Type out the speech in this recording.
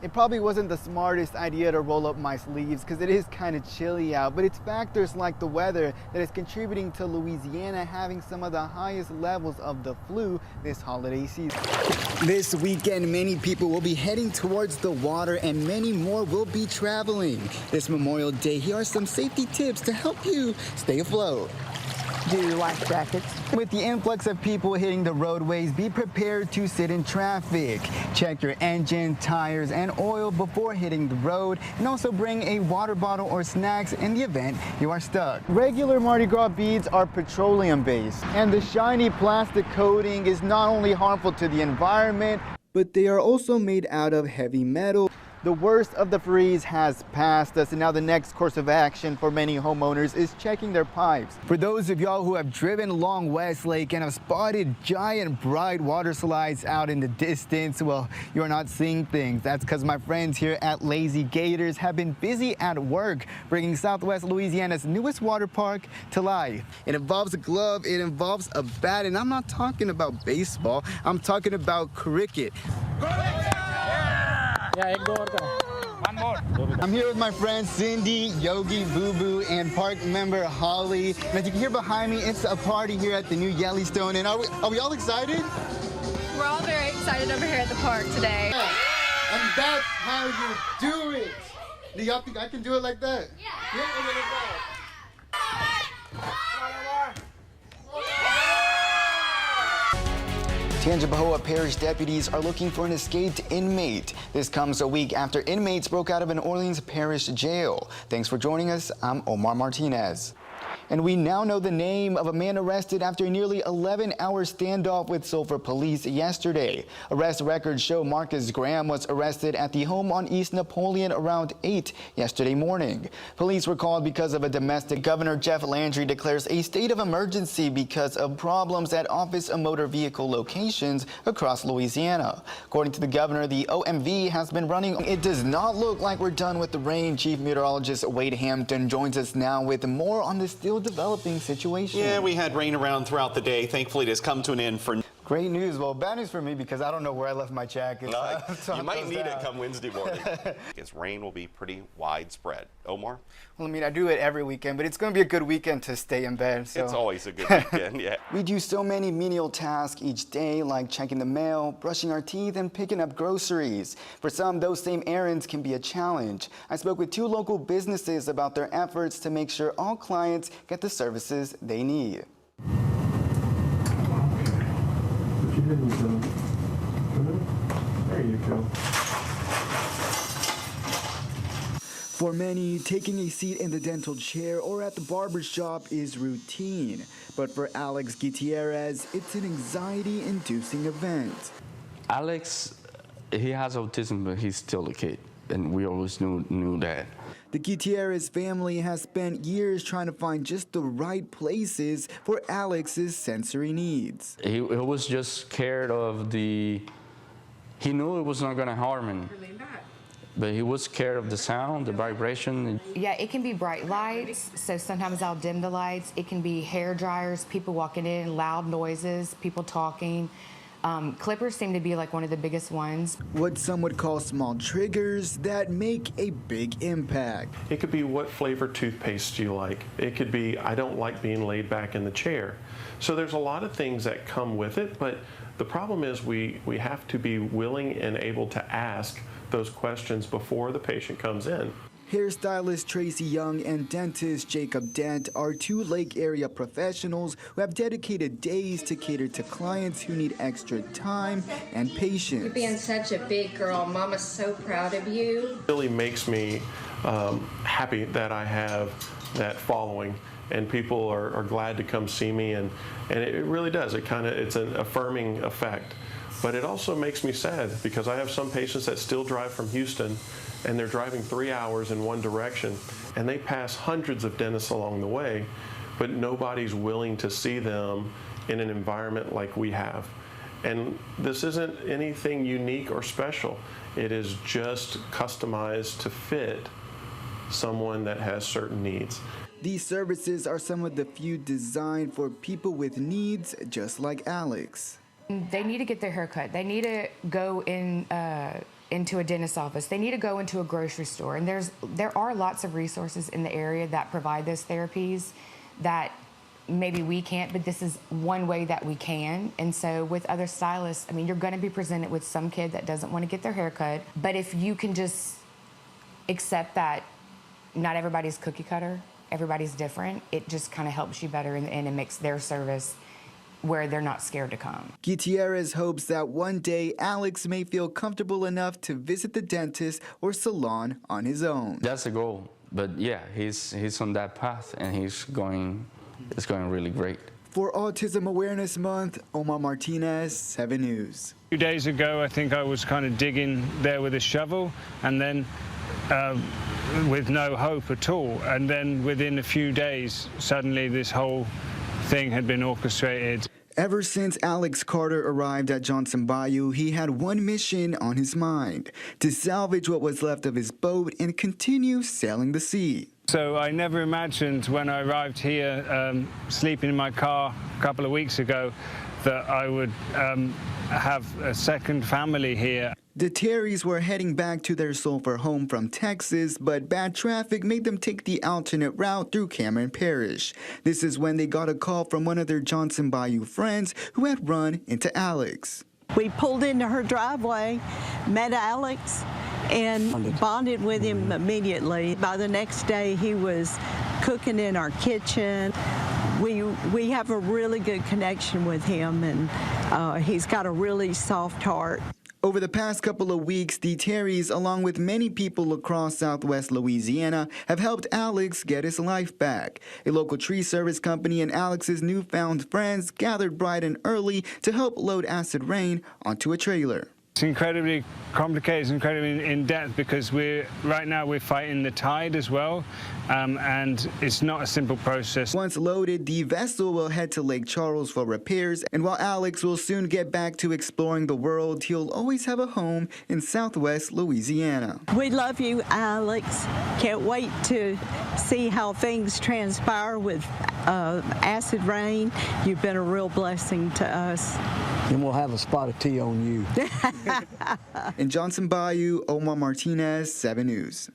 It probably wasn't the smartest idea to roll up my sleeves because it is kind of chilly out, but it's factors like the weather that is contributing to Louisiana having some of the highest levels of the flu this holiday season. This weekend, many people will be heading towards the water and many more will be traveling. This Memorial Day, here are some safety tips to help you stay afloat. Do your life jackets. With the influx of people hitting the roadways, be prepared to sit in traffic. Check your engine, tires, and oil before hitting the road, and also bring a water bottle or snacks in the event you are stuck. Regular Mardi Gras beads are petroleum-based, and the shiny plastic coating is not only harmful to the environment, but they are also made out of heavy metal. The worst of the freeze has passed us, and now the next course of action for many homeowners is checking their pipes. For those of y'all who have driven along Westlake and have spotted giant bright water slides out in the distance, well, you're not seeing things. That's because my friends here at Lazy Gators have been busy at work bringing Southwest Louisiana's newest water park to life. It involves a glove, it involves a bat, and I'm not talking about baseball, I'm talking about cricket. One more. I'm here with my friends Cindy, Yogi, Boo Boo, and park member Holly. And as you can hear behind me, it's a party here at the new Yellowstone. And are we all excited? We're all very excited over here at the park today. Yeah. And that's how you do it. Do y'all think I can do it like that? Yeah. Tangipahoa Parish deputies are looking for an escaped inmate. This comes a week after inmates broke out of an Orleans Parish jail. Thanks for joining us. I'm Omar Martinez. And we now know the name of a man arrested after a nearly 11-hour standoff with Sulphur police yesterday. Arrest records show Marcus Graham was arrested at the home on East Napoleon around 8 yesterday morning. Police were called because of a domestic. Governor Jeff Landry declares a state of emergency because of problems at office and motor vehicle locations across Louisiana. According to the governor, the OMV has been running. It does not look like we're done with the rain. Chief Meteorologist Wade Hampton joins us now with more on this still developing situation. Yeah, we had rain around throughout the day. Thankfully, it has come to an end for. Great news. Well, bad news for me because I don't know where I left my jacket. You might need it come Wednesday morning. Because rain will be pretty widespread. Omar? Well, I mean, I do it every weekend, but it's going to be a good weekend to stay in bed. So. It's always a good weekend, yeah. We do so many menial tasks each day, like checking the mail, brushing our teeth, and picking up groceries. For some, those same errands can be a challenge. I spoke with 2 local businesses about their efforts to make sure all clients get the services they need. There you go. For many, taking a seat in the dental chair or at the barber shop is routine. But for Alex Gutierrez, it's an anxiety-inducing event. Alex, he has autism, but he's still a kid, and we always knew that. The Gutierrez family has spent years trying to find just the right places for Alex's sensory needs. He was just scared of he knew it was not going to harm him, but he was scared of the sound, the vibration. Yeah, it can be bright lights, so sometimes I'll dim the lights. It can be hair dryers, people walking in, loud noises, people talking. Clippers seem to be like one of the biggest ones. What some would call small triggers that make a big impact. It could be, what flavor toothpaste do you like? It could be, I don't like being laid back in the chair. So there's a lot of things that come with it, but the problem is we have to be willing and able to ask those questions before the patient comes in. Hairstylist Tracy Young and dentist Jacob Dent are 2 Lake area professionals who have dedicated days to cater to clients who need extra time and patience. You're being such a big girl. Mama's so proud of you. It really makes me happy that I have that following, and people are glad to come see me, and it really does. It's an affirming effect. But it also makes me sad because I have some patients that still drive from Houston, and they're driving 3 hours in one direction, and they pass hundreds of dentists along the way, but nobody's willing to see them in an environment like we have. And this isn't anything unique or special. It is just customized to fit someone that has certain needs. These services are some of the few designed for people with needs just like Alex. They need to get their hair cut. They need to go in into a dentist's office. They need to go into a grocery store. And there are lots of resources in the area that provide those therapies that maybe we can't, but this is one way that we can. And so with other stylists, I mean, you're going to be presented with some kid that doesn't want to get their hair cut. But if you can just accept that not everybody's cookie cutter, everybody's different, it just kind of helps you better in the end and makes their service where they're not scared to come. Gutierrez hopes that one day Alex may feel comfortable enough to visit the dentist or salon on his own. That's the goal. But yeah, he's on that path, and it's going really great. For Autism Awareness Month, Omar Martinez, 7 News. A few days ago, I think I was kind of digging there with a shovel, and then with no hope at all. And then within a few days, suddenly this whole thing had been orchestrated. Ever since Alex Carter arrived at Johnson Bayou, he had one mission on his mind: to salvage what was left of his boat and continue sailing the sea. So I never imagined when I arrived here, sleeping in my car a couple of weeks ago, that I would have a second family here. The Terrys were heading back to their Sulphur home from Texas, but bad traffic made them take the alternate route through Cameron Parish. This is when they got a call from one of their Johnson Bayou friends who had run into Alex. We pulled into her driveway, met Alex, and bonded with him immediately. By the next day, he was cooking in our kitchen. We have a really good connection with him, and he's got a really soft heart. Over the past couple of weeks, the Terrys, along with many people across southwest Louisiana, have helped Alex get his life back. A local tree service company and Alex's newfound friends gathered bright and early to help load acid rain onto a trailer. It's incredibly complicated, incredibly in-depth, because right now we're fighting the tide as well, and it's not a simple process. Once loaded, the vessel will head to Lake Charles for repairs, and while Alex will soon get back to exploring the world, he'll always have a home in southwest Louisiana. We love you, Alex. Can't wait to see how things transpire with acid rain. You've been a real blessing to us. And we'll have a spot of tea on you. In Johnson Bayou, Omar Martinez, 7 News.